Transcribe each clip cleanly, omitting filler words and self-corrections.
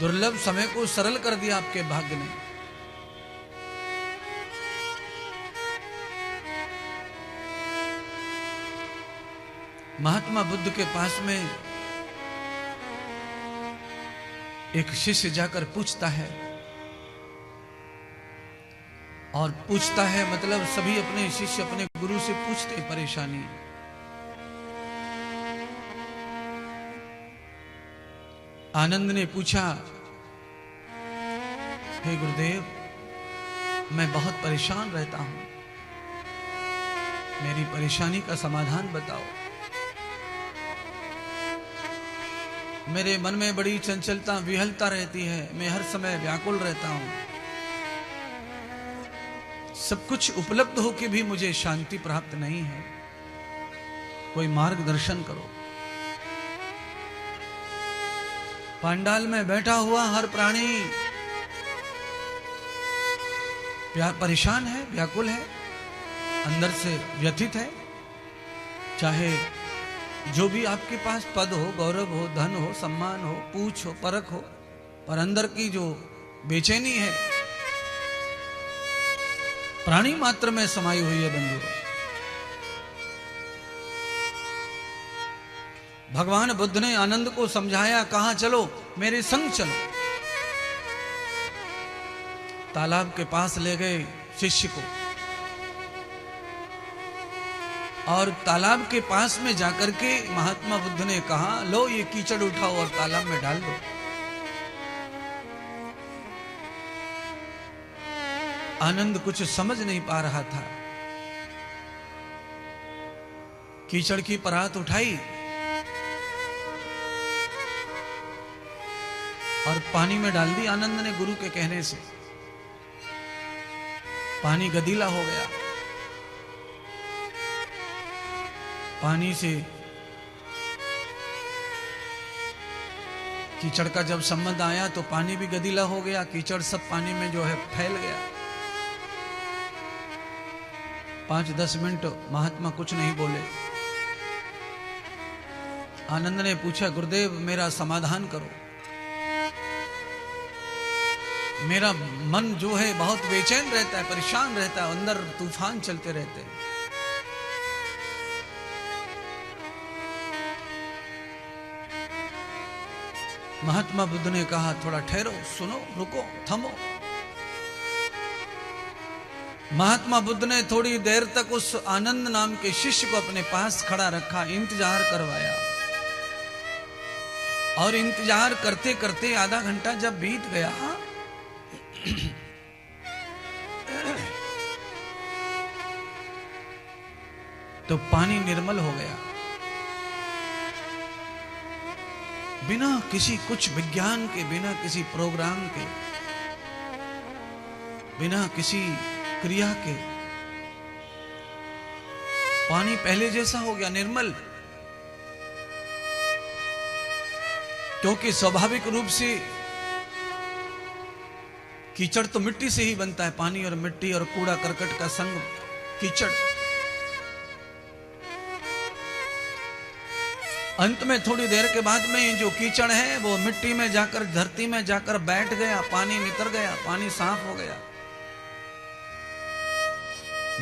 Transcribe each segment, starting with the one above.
दुर्लभ समय को सरल कर दिया आपके भाग्य ने। महात्मा बुद्ध के पास में एक शिष्य जाकर पूछता है, और पूछता है मतलब सभी अपने शिष्य अपने गुरु से पूछते परेशानी। आनंद ने पूछा, हे गुरुदेव, मैं बहुत परेशान रहता हूं, मेरी परेशानी का समाधान बताओ। मेरे मन में बड़ी चंचलता विहलता रहती है, मैं हर समय व्याकुल रहता हूं, सब कुछ उपलब्ध होकर भी मुझे शांति प्राप्त नहीं है, कोई मार्गदर्शन करो। पांडाल में बैठा हुआ हर प्राणी परेशान है, व्याकुल है, अंदर से व्यथित है। चाहे जो भी आपके पास पद हो, गौरव हो, धन हो, सम्मान हो, पूछ हो, परख हो, पर अंदर की जो बेचैनी है प्राणी मात्र में समाई हुई है। बंधुओं, भगवान बुद्ध ने आनंद को समझाया, कहा चलो मेरे संग चलो। तालाब के पास ले गए शिष्य को, और तालाब के पास में जाकर के महात्मा बुद्ध ने कहा, लो ये कीचड़ उठाओ और तालाब में डाल दो। आनंद कुछ समझ नहीं पा रहा था। कीचड़ की परात उठाई और पानी में डाल दी आनंद ने गुरु के कहने से। पानी गदीला हो गया। पानी से कीचड़ का जब संबंध आया तो पानी भी गदीला हो गया, कीचड़ सब पानी में जो है फैल गया। 5-10 मिनट महात्मा कुछ नहीं बोले। आनंद ने पूछा, गुरुदेव मेरा समाधान करो, मेरा मन जो है बहुत बेचैन रहता है, परेशान रहता है, अंदर तूफान चलते रहते हैं। महात्मा बुद्ध ने कहा, थोड़ा ठहरो, सुनो, रुको, थमो। महात्मा बुद्ध ने थोड़ी देर तक उस आनंद नाम के शिष्य को अपने पास खड़ा रखा, इंतजार करवाया। और इंतजार करते करते आधा घंटा जब बीत गया तो पानी निर्मल हो गया। बिना किसी कुछ विज्ञान के, बिना किसी प्रोग्राम के, बिना किसी क्रिया के पानी पहले जैसा हो गया, निर्मल। क्योंकि स्वाभाविक रूप से कीचड़ तो मिट्टी से ही बनता है, पानी और मिट्टी और कूड़ा करकट का संग कीचड़। अंत में थोड़ी देर के बाद में जो कीचड़ है वो मिट्टी में जाकर, धरती में जाकर बैठ गया, पानी नितर गया, पानी साफ हो गया।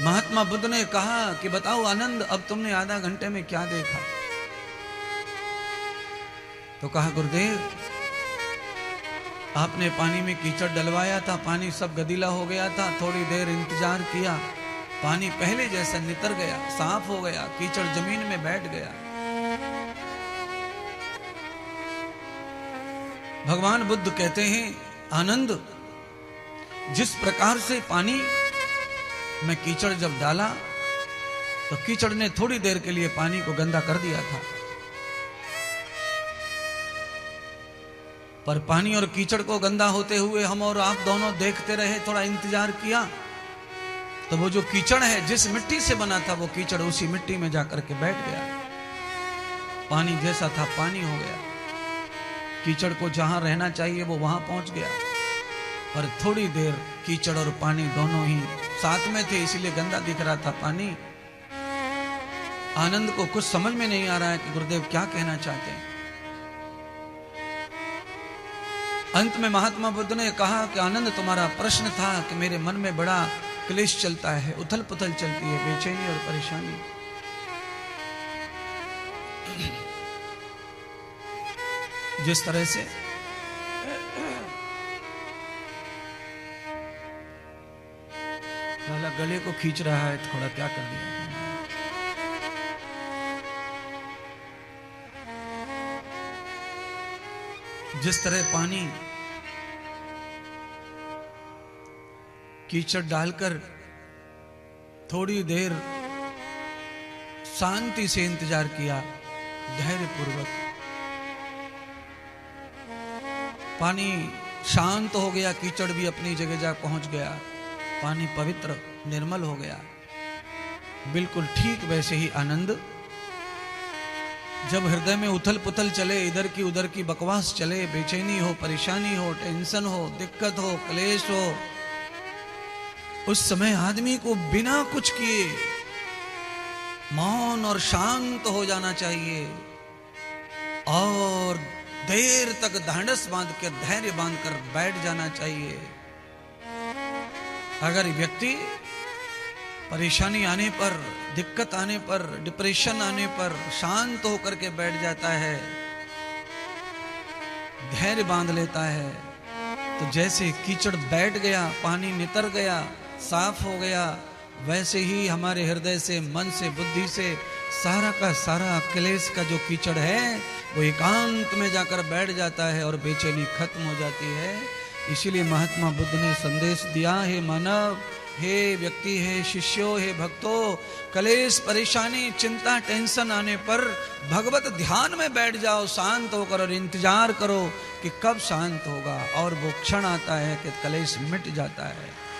महात्मा बुद्ध ने कहा कि बताओ आनंद, अब तुमने आधा घंटे में क्या देखा? तो कहा, गुरुदेव आपने पानी में कीचड़ डलवाया था, पानी सब गदीला हो गया था, थोड़ी देर इंतजार किया, पानी पहले जैसा नितर गया, साफ हो गया, कीचड़ जमीन में बैठ गया। भगवान बुद्ध कहते हैं, आनंद, जिस प्रकार से पानी में कीचड़ जब डाला तो कीचड़ ने थोड़ी देर के लिए पानी को गंदा कर दिया था, पर पानी और कीचड़ को गंदा होते हुए हम और आप दोनों देखते रहे, थोड़ा इंतजार किया, तो वो जो कीचड़ है जिस मिट्टी से बना था वो कीचड़ उसी मिट्टी में जाकर के बैठ गया। पानी जैसा था पानी हो गया, कीचड़ को जहां रहना चाहिए वो वहां पहुंच गया। पर थोड़ी देर कीचड़ और पानी दोनों ही साथ में थे, इसीलिए गंदा दिख रहा था पानी। आनंद को कुछ समझ में नहीं आ रहा है कि गुरुदेव क्या कहना चाहते हैं। अंत में महात्मा बुद्ध ने कहा कि आनंद, तुम्हारा प्रश्न था कि मेरे मन में बड़ा क्लेश चलता है, उथल पुथल चलती है, बेचैनी और परेशानी। जिस तरह से साला गले को खींच रहा है, थोड़ा क्या कर दिया। जिस तरह पानी कीचड़ डालकर थोड़ी देर शांति से इंतजार किया, धैर्य पूर्वक, पानी शांत हो गया, कीचड़ भी अपनी जगह जा पहुंच गया, पानी पवित्र निर्मल हो गया। बिल्कुल ठीक वैसे ही आनंद, जब हृदय में उथल पुथल चले, इधर की उधर की बकवास चले, बेचैनी हो, परेशानी हो, टेंशन हो, दिक्कत हो, क्लेश हो, उस समय आदमी को बिना कुछ किए मौन और शांत हो जाना चाहिए और देर तक ढांढस बांध कर, धैर्य बांध कर बैठ जाना चाहिए। अगर व्यक्ति परेशानी आने पर, दिक्कत आने पर, डिप्रेशन आने पर शांत होकर के बैठ जाता है, धैर्य बांध लेता है, तो जैसे कीचड़ बैठ गया, पानी नितर गया, साफ हो गया, वैसे ही हमारे हृदय से, मन से, बुद्धि से सारा का सारा क्लेश का जो कीचड़ है वो एकांत में जाकर बैठ जाता है और बेचैनी खत्म हो जाती है। इसीलिए महात्मा बुद्ध ने संदेश दिया, हे मानव, हे व्यक्ति, हे शिष्यों, हे भक्तों, क्लेश, परेशानी, चिंता, टेंशन आने पर भगवत ध्यान में बैठ जाओ, शांत होकर, और इंतजार करो कि कब शांत होगा। और वो क्षण आता है कि क्लेश मिट जाता है।